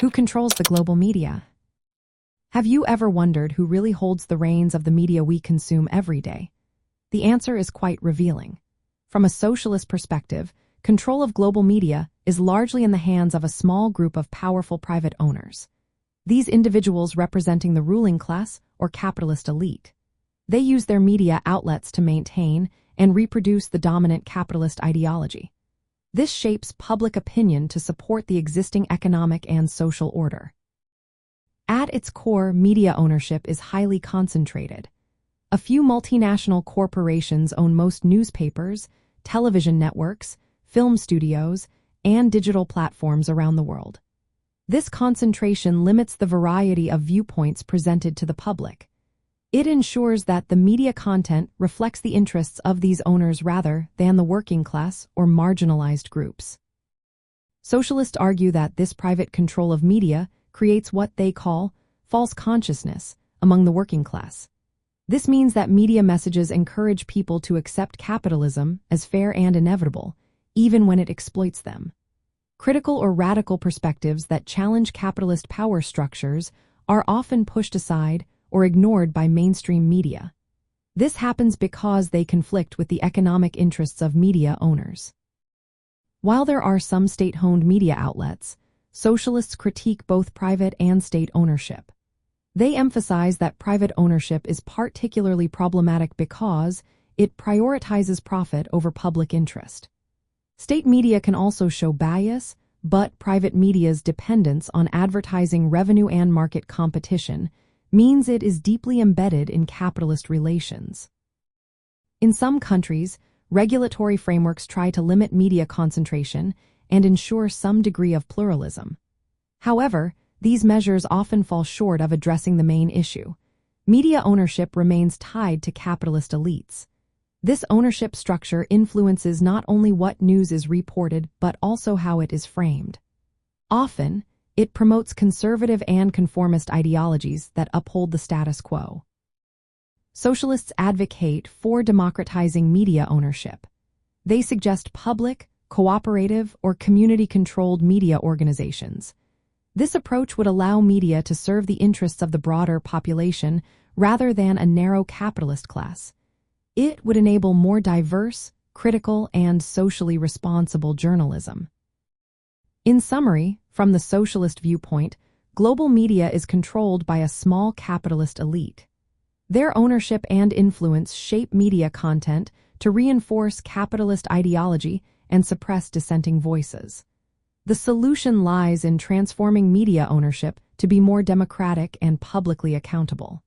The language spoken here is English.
Who controls the global media? Have you ever wondered who really holds the reins of the media we consume every day? The answer is quite revealing. From a socialist perspective, control of global media is largely in the hands of a small group of powerful private owners. These individuals representing the ruling class or capitalist elite. They use their media outlets to maintain and reproduce the dominant capitalist ideology. This shapes public opinion to support the existing economic and social order. At its core, media ownership is highly concentrated. A few multinational corporations own most newspapers, television networks, film studios, and digital platforms around the world. This concentration limits the variety of viewpoints presented to the public. It ensures that the media content reflects the interests of these owners rather than the working class or marginalized groups. Socialists argue that this private control of media creates what they call false consciousness among the working class. This means that media messages encourage people to accept capitalism as fair and inevitable, even when it exploits them. Critical or radical perspectives that challenge capitalist power structures are often pushed aside or ignored by mainstream media. This happens because they conflict with the economic interests of media owners. While there are some state-owned media outlets, socialists critique both private and state ownership. They emphasize that private ownership is particularly problematic because it prioritizes profit over public interest. State media can also show bias, but private media's dependence on advertising revenue and market competition means it is deeply embedded in capitalist relations. In some countries, regulatory frameworks try to limit media concentration and ensure some degree of pluralism. However, these measures often fall short of addressing the main issue. Media ownership remains tied to capitalist elites. This ownership structure influences not only what news is reported but also how it is framed. Often, it promotes conservative and conformist ideologies that uphold the status quo. Socialists advocate for democratizing media ownership. They suggest public, cooperative, or community-controlled media organizations. This approach would allow media to serve the interests of the broader population rather than a narrow capitalist class. It would enable more diverse, critical, and socially responsible journalism. In summary, from the socialist viewpoint, global media is controlled by a small capitalist elite. Their ownership and influence shape media content to reinforce capitalist ideology and suppress dissenting voices. The solution lies in transforming media ownership to be more democratic and publicly accountable.